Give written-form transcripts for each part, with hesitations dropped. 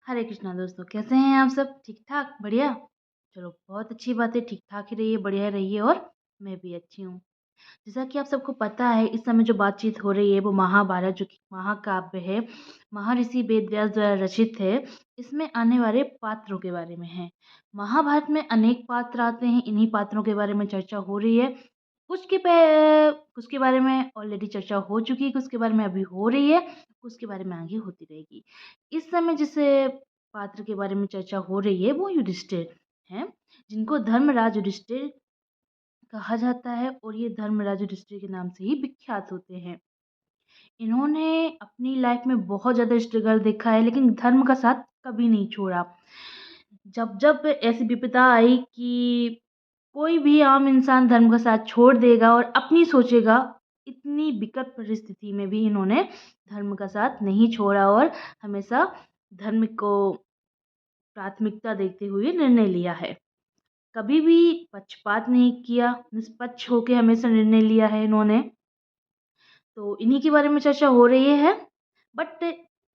हरे कृष्णा दोस्तों, कैसे हैं आप सब? ठीक-ठाक? बढ़िया? चलो बहुत अच्छी बात है, ठीक-ठाक ही रहिए, बढ़िया रहिए और मैं भी अच्छी हूँ। जैसा कि आप सबको पता है, इस समय जो बातचीत हो रही है वो महाभारत जो कि महाकाव्य है, महर्षि वेदव्यास द्वारा रचित है। इसमें आने वाले पात्रों के बारे में है। महाभारत में अनेक पात्र आते हैं, इन्हीं पात्रों के बारे में चर्चा हो रही है। कुछ के बारे में ऑलरेडी चर्चा हो चुकी है, कुछ के बारे में अभी हो रही है, कुछ के बारे में आगे होती रहेगी। इस समय जिस पात्र के बारे में चर्चा हो रही है वो युधिष्ठिर हैं, जिनको धर्मराज युधिष्ठिर कहा जाता है और ये धर्मराज युधिष्ठिर के नाम से ही विख्यात होते हैं। इन्होंने अपनी लाइफ में बहुत ज़्यादा स्ट्रगल देखा है, लेकिन धर्म का साथ कभी नहीं छोड़ा। जब ऐसी विपदा आई कि कोई भी आम इंसान धर्म का साथ छोड़ देगा और अपनी सोचेगा, इतनी विकट परिस्थिति में भी इन्होंने धर्म का साथ नहीं छोड़ा और हमेशा धर्म को प्राथमिकता देते हुए निर्णय लिया है। कभी भी पक्षपात नहीं किया, निष्पक्ष होके हमेशा निर्णय लिया है इन्होंने। तो इन्हीं के बारे में चर्चा हो रही है। बट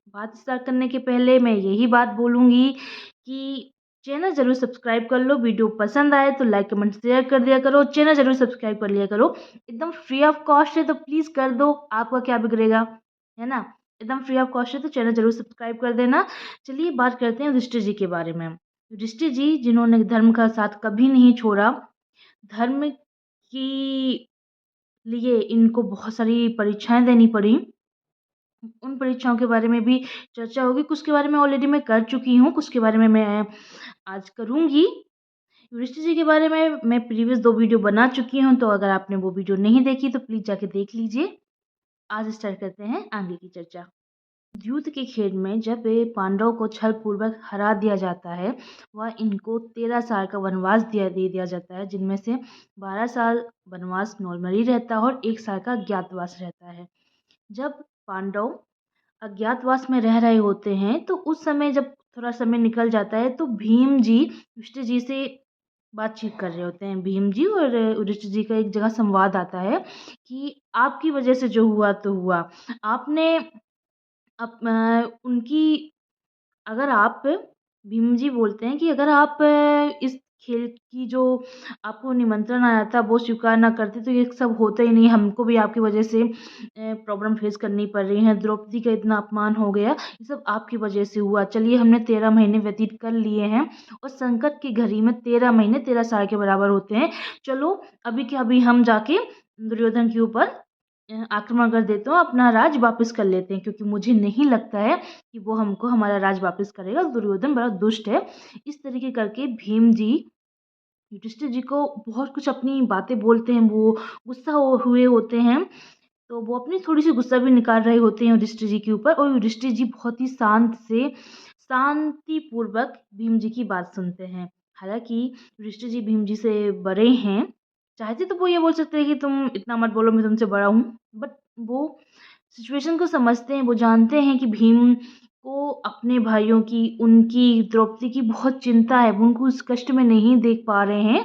बात स्टार्ट करने के पहले मैं यही बात बोलूँगी कि चैनल ज़रूर सब्सक्राइब कर लो, वीडियो पसंद आए तो लाइक, कमेंट, शेयर कर दिया करो, चैनल ज़रूर सब्सक्राइब कर लिया करो। एकदम फ्री ऑफ कॉस्ट है तो प्लीज़ कर दो, आपका क्या बिगड़ेगा, है ना? एकदम फ्री ऑफ कॉस्ट है तो चैनल ज़रूर सब्सक्राइब कर देना। चलिए बात करते हैं युधिष्ठिर जी के बारे में। युधिष्ठिर जी जिन्होंने धर्म का साथ कभी नहीं छोड़ा, धर्म की लिए इनको बहुत सारी परीक्षाएँ देनी पड़ी। उन परीक्षाओं के बारे में भी चर्चा होगी, कुछ के बारे में ऑलरेडी मैं कर चुकी हूँ, कुछ के बारे में मैं आज करूँगी। युधिष्ठिर जी के बारे में मैं प्रीवियस 2 वीडियो बना चुकी हूँ, तो अगर आपने वो वीडियो नहीं देखी तो प्लीज़ जाके देख लीजिए। आज स्टार्ट करते हैं आगे की चर्चा। युद्ध के खेल में जब ये पांडवों को छलपूर्वक हरा दिया जाता है, वह इनको 13 साल का वनवास दे दिया जाता है, जिनमें से 12 साल वनवास नॉर्मली रहता है और 1 साल का अज्ञातवास रहता है। जब पांडव अज्ञातवास में रह रहे होते हैं, तो उस समय जब थोड़ा समय निकल जाता है, तो भीम जी युधिष्ठिर जी से बातचीत कर रहे होते हैं। भीम जी और युधिष्ठिर जी का एक जगह संवाद आता है कि आपकी वजह से जो हुआ तो हुआ। आपने उनकी अगर आप भीम जी बोलते हैं कि अगर आप इस खेल की जो आपको निमंत्रण आया था वो स्वीकार ना करते तो ये सब होता ही नहीं। हमको भी आपकी वजह से प्रॉब्लम फेस करनी पड़ रही है। द्रौपदी का इतना अपमान हो गया, ये सब आपकी वजह से हुआ। चलिए हमने 13 महीने व्यतीत कर लिए हैं और संकट की घड़ी में 13 महीने 13 साल के बराबर होते हैं। चलो अभी के अभी हम जाके दुर्योधन के ऊपर आक्रमण कर देते हो, अपना राज वापस कर लेते हैं, क्योंकि मुझे नहीं लगता है कि वो हमको हमारा राज वापस करेगा। दुर्योधन बड़ा दुष्ट है। इस तरीके करके भीम जी युधिष्ठिर जी को बहुत कुछ अपनी बातें बोलते हैं। वो गुस्सा हुए होते हैं, तो वो अपनी थोड़ी-सी गुस्सा भी निकाल रहे होते हैं युधिष्ठिर जी के ऊपर और युधिष्ठिर जी बहुत ही शांतिपूर्वक भीम जी की बात सुनते हैं। हालाँकि युधिष्ठिर जी भीम जी से बड़े हैं, चाहते तो वो ये बोल सकते हैं कि तुम इतना मत बोलो, मैं तुमसे बड़ा हूँ, बट वो सिचुएशन को समझते हैं। वो जानते हैं कि भीम को अपने भाइयों की, उनकी द्रौपदी की बहुत चिंता है, वो उनको उस कष्ट में नहीं देख पा रहे हैं,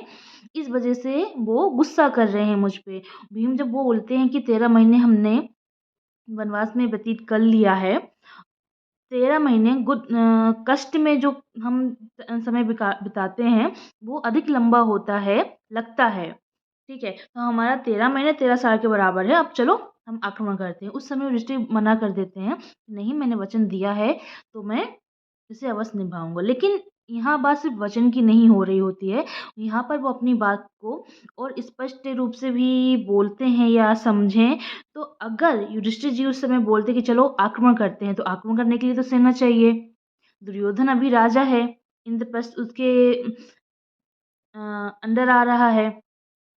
इस वजह से वो गुस्सा कर रहे हैं मुझ पे। भीम जब वो बोलते हैं कि 13 महीने हमने वनवास में व्यतीत कर लिया है, 13 महीने कष्ट में जो हम समय बिताते हैं, वो अधिक लंबा होता है, लगता है, ठीक है? तो हमारा 13 महीने 13 साल के बराबर है, अब चलो हम आक्रमण करते हैं। उस समय युधिष्ठिर मना कर देते हैं, नहीं मैंने वचन दिया है, तो मैं इसे अवश्य निभाऊँगा। लेकिन यहाँ बात सिर्फ़ वचन की नहीं हो रही होती है, यहाँ पर वो अपनी बात को और स्पष्ट रूप से भी बोलते हैं या समझें, तो अगर युधिष्ठिर जी उस समय बोलते कि चलो आक्रमण करते हैं, तो आक्रमण करने के लिए तो सेना चाहिए। दुर्योधन अभी राजा है, इंद्रप्रस्थ उसके अंडर आ रहा है।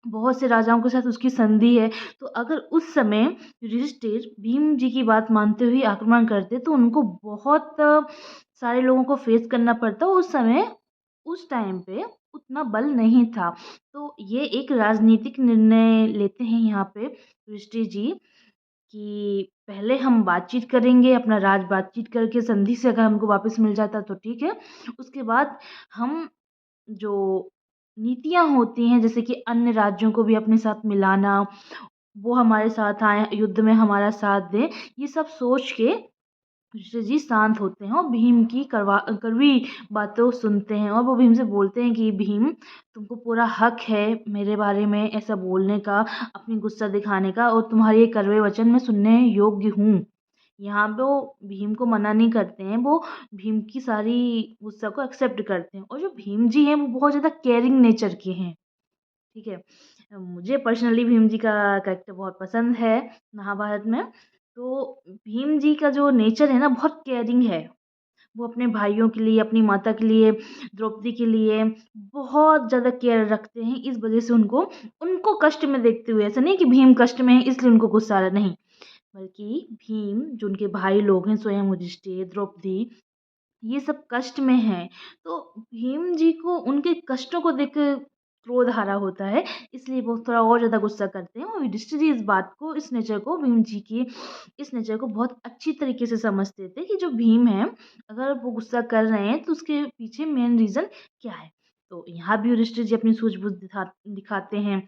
बहुत से राजाओं के साथ उसकी संधि है, तो अगर उस समय युधिष्ठिर भीम जी की बात मानते हुए आक्रमण करते, तो उनको बहुत सारे लोगों को फेस करना पड़ता। उस समय, उस टाइम पे उतना बल नहीं था। तो ये एक राजनीतिक निर्णय लेते हैं यहाँ पे युधिष्ठिर जी कि पहले हम बातचीत करेंगे, अपना राज बातचीत करके संधि से अगर हमको वापस मिल जाता तो ठीक है। उसके बाद हम जो नीतियाँ होती हैं, जैसे कि अन्य राज्यों को भी अपने साथ मिलाना, वो हमारे साथ आएँ, युद्ध में हमारा साथ दें, ये सब सोच के युधिष्ठिर जी शांत होते हैं और भीम की कड़वी बातों सुनते हैं और वो भीम से बोलते हैं कि भीम, तुमको पूरा हक है मेरे बारे में ऐसा बोलने का, अपनी गुस्सा दिखाने का, और तुम्हारे ये कड़वे वचन मैं सुनने योग्य हूँ। यहाँ पे वो भीम को मना नहीं करते हैं, वो भीम की सारी गुस्सा को एक्सेप्ट करते हैं। और जो भीम जी हैं वो बहुत ज़्यादा केयरिंग नेचर के हैं, ठीक है। मुझे पर्सनली भीम जी का कैरेक्टर बहुत पसंद है महाभारत में। तो भीम जी का जो नेचर है ना, बहुत केयरिंग है। वो अपने भाइयों के लिए, अपनी माता के लिए, द्रौपदी के लिए बहुत ज़्यादा केयर रखते हैं। इस वजह से उनको उनको कष्ट में देखते हुए, ऐसा नहीं कि भीम कष्ट में है इसलिए उनको गुस्सा आ रहा, नहीं, बल्कि भीम जो उनके भाई लोग हैं, स्वयं युधिष्ठिर, द्रौपदी, ये सब कष्ट में हैं। तो भीम जी को उनके कष्टों को देख के क्रोध आ रहा होता है, इसलिए वो थोड़ा और ज़्यादा गुस्सा करते हैं। और युधिष्ठिर जी इस बात को, इस नेचर को, भीम जी की इस नेचर को बहुत अच्छी तरीके से समझते थे कि जो भीम है, अगर वो गुस्सा कर रहे हैं तो उसके पीछे मेन रीज़न क्या है। तो यहाँ भी युधिष्ठिर जी अपनी सूझबूझ दिखाते हैं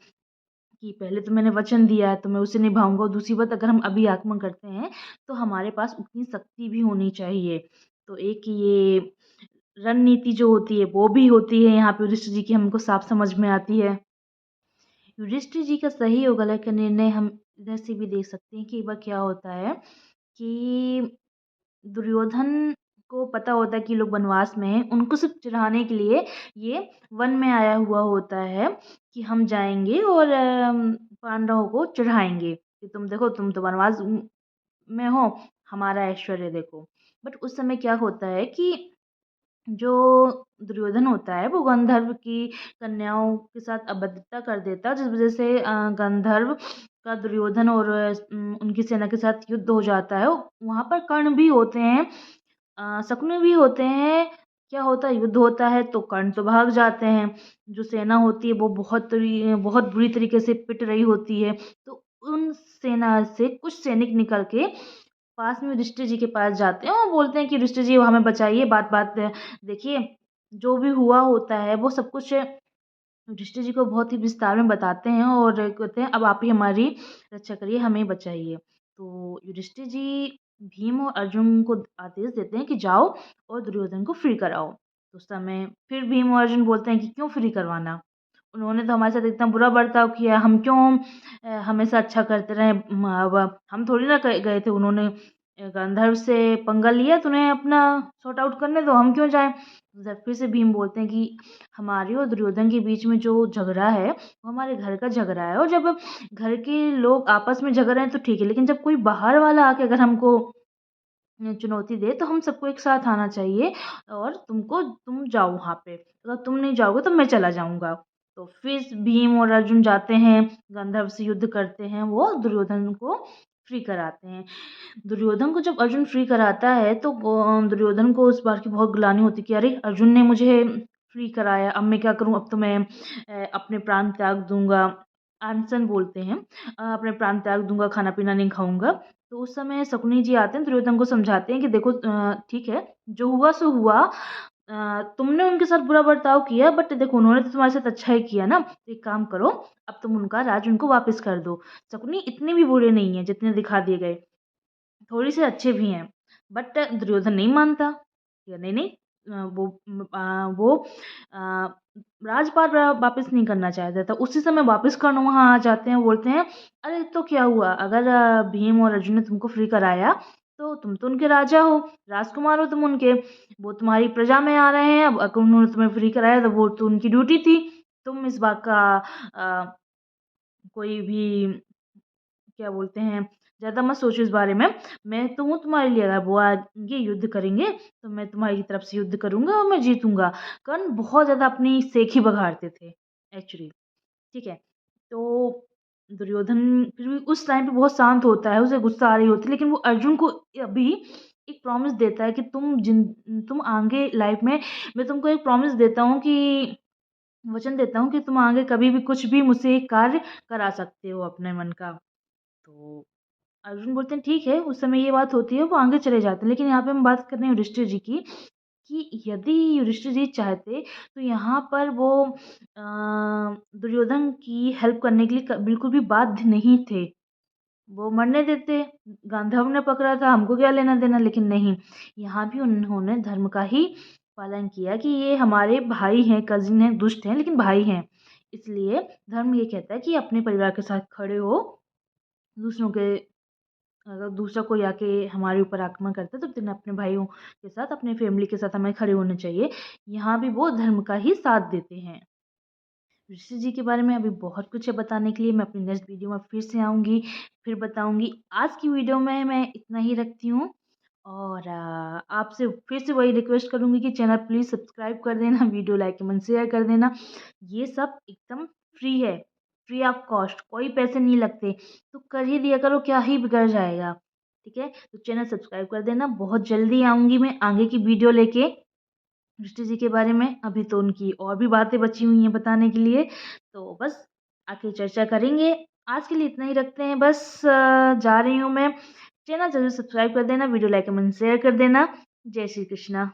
कि पहले तो मैंने वचन दिया है तो मैं उसे निभाऊँगा, और दूसरी बात, अगर हम अभी आगमन करते हैं तो हमारे पास उतनी शक्ति भी होनी चाहिए। तो एक ये रणनीति जो होती है वो भी होती है यहाँ पे युधिष्ठिर जी की, हमको साफ समझ में आती है। युधिष्ठिर जी का सही और गलत का निर्णय हम इधर से भी देख सकते हैं कि एक बार क्या होता है कि दुर्योधन को पता होता है कि लोग वनवास में हैं, उनको सिर्फ चिढ़ाने के लिए ये वन में आया हुआ होता है कि हम जाएँगे और पांडवों को चिढ़ाएँगे कि तुम देखो, तुम तो वनवास में हो, हमारा ऐश्वर्य देखो। बट उस समय क्या होता है कि जो दुर्योधन होता है वो गंधर्व की कन्याओं के साथ अभद्रता कर देता है, जिस वज़ह से गंधर्व का दुर्योधन और उनकी सेना के साथ युद्ध हो जाता है। वहाँ पर कर्ण भी होते हैं, शकुनी भी होते हैं। क्या होता है, युद्ध होता है तो कर्ण तो भाग जाते हैं। जो सेना होती है वो बहुत बुरी तरीके से पिट रही होती है। तो उन सेना से कुछ सैनिक निकल के पास में युधिष्ठिर जी के पास जाते हैं और बोलते हैं कि युधिष्ठिर जी हमें बचाइए, बात-बात देखिए, जो भी हुआ होता है वो सब कुछ युधिष्ठिर जी को बहुत ही विस्तार में बताते हैं और कहते हैं अब आप ही हमारी रक्षा करिए, हमें बचाइए। तो युधिष्ठिर जी भीम और अर्जुन को आदेश देते हैं कि जाओ और दुर्योधन को फ्री कराओ। तो उस समय फिर भीम और अर्जुन बोलते हैं कि क्यों फ्री करवाना? उन्होंने तो हमारे साथ इतना बुरा बर्ताव किया, हम क्यों हमेशा अच्छा करते रहें? अब हम थोड़ी ना गए थे, उन्होंने गंधर्व से पंगा लिया तो उन्हें अपना सॉर्ट आउट करने दो, हम क्यों जाएँ? फिर से भीम बोलते हैं कि हमारे और दुर्योधन के बीच में जो झगड़ा है, वो हमारे घर का झगड़ा है, और जब घर के लोग आपस में झगड़ रहे हैं तो ठीक है, लेकिन जब कोई बाहर वाला आके अगर हमको चुनौती दे तो हम सबको एक साथ आना चाहिए, और तुम जाओ वहाँ पे, अगर तुम नहीं जाओगे तो मैं चला जाऊँगा। तो फिर भीम और अर्जुन जाते हैं, गंधर्व से युद्ध करते हैं, वो दुर्योधन को फ्री कराते हैं। दुर्योधन को जब अर्जुन फ्री कराता है तो दुर्योधन को उस बार की बहुत ग्लानि होती है कि अरे, अर्जुन ने मुझे फ्री कराया, अब मैं क्या करूँ? अब तो मैं अपने प्राण त्याग दूँगा। आंसन बोलते हैं, अपने प्राण त्याग दूँगा, खाना-पीना नहीं खाऊँगा। तो उस समय शकुनी जी आते हैं, दुर्योधन को समझाते हैं कि देखो, ठीक है, जो हुआ सो हुआ। तुमने उनके साथ बुरा बर्ताव किया, बट देखो उन्होंने तो तुम्हारे साथ अच्छा ही किया ना, तो एक काम करो, अब तुम उनका राज उनको वापस कर दो। शकुनी इतने भी बुरे नहीं हैं जितने दिखा दिए गए, थोड़ी से अच्छे भी हैं। बट दुर्योधन नहीं मानता, या नहीं नहीं, वो राजपाट वापस नहीं करना चाहता था। उसी समय वापस कर्ण वहाँ आ जाते हैं, बोलते हैं अरे तो क्या हुआ, अगर भीम और अर्जुन ने तुमको फ्री कराया तो तुम तो उनके राजा हो, राजकुमार हो तुम उनके, वो तुम्हारी प्रजा में आ रहे हैं, अब अगर उन्होंने तुम्हें फ्री कराया तो वो तो उनकी ड्यूटी थी। तुम इस बात का अ, कोई भी, क्या बोलते हैं, ज़्यादा मत सोचो इस बारे में। मैं तो हूँ तुम्हारे लिए, अगर वो आएँगे युद्ध करेंगे तो मैं तुम्हारी तरफ से युद्ध करूँगा और मैं जीतूँगा। कर्ण बहुत ज़्यादा अपनी सेख ही बघाड़ते थे एक्चुअली, ठीक है। तो दुर्योधन फिर भी उस टाइम पे बहुत शांत होता है, उसे गुस्सा आ रही होती है, लेकिन वो अर्जुन को अभी एक प्रॉमिस देता है कि तुम आगे लाइफ में, मैं तुमको एक प्रॉमिस देता हूँ कि, वचन देता हूँ कि तुम आगे कभी भी कुछ भी मुझसे एक कार्य करा सकते हो अपने मन का। तो अर्जुन बोलते हैं ठीक है, उस समय ये बात होती है, वो आगे चले जाते हैं। लेकिन यहाँ पे हम बात कर रहे हैं युधिष्ठिर जी की, कि यदि युधिष्ठिर जी चाहते तो यहाँ पर वो दुर्योधन की हेल्प करने के लिए बिल्कुल भी बाध्य नहीं थे। वो मरने देते। गांधर्व ने पकड़ा था, हमको क्या लेना देना, लेकिन नहीं, यहाँ भी उन्होंने धर्म का ही पालन किया कि ये हमारे भाई हैं, कज़िन हैं, दुष्ट हैं लेकिन भाई हैं। इसलिए धर्म ये कहता है कि अपने परिवार के साथ खड़े हो, दूसरों के अगर दूसरा कोई आके हमारे ऊपर आक्रमण करता है तो फिर अपने भाइयों के साथ, अपने फैमिली के साथ हमें खड़े होना चाहिए। यहाँ भी वो धर्म का ही साथ देते हैं। ऋषि जी के बारे में अभी बहुत कुछ है बताने के लिए, मैं अपनी नेक्स्ट वीडियो में फिर से आऊँगी, फिर बताऊँगी। आज की वीडियो में मैं इतना ही रखती हूँ और आपसे फिर से वही रिक्वेस्ट करूँगी कि चैनल प्लीज़ सब्सक्राइब कर देना, वीडियो लाइक कमेंट शेयर कर देना। ये सब एकदम फ्री है, फ्री ऑफ कॉस्ट, कोई पैसे नहीं लगते, तो कर ही दिया करो, क्या ही बिगड़ जाएगा। ठीक है? तो चैनल सब्सक्राइब कर देना। बहुत जल्दी आऊँगी मैं आगे की वीडियो लेके दृष्टि जी के बारे में। अभी तो उनकी और भी बातें बची हुई हैं बताने के लिए, तो बस आके चर्चा करेंगे। आज के लिए इतना ही रखते हैं बस। जा रही हूँ मैं। चैनल ज़रूर सब्सक्राइब कर देना, वीडियो लाइक कमेंट शेयर कर देना। जय श्री कृष्णा।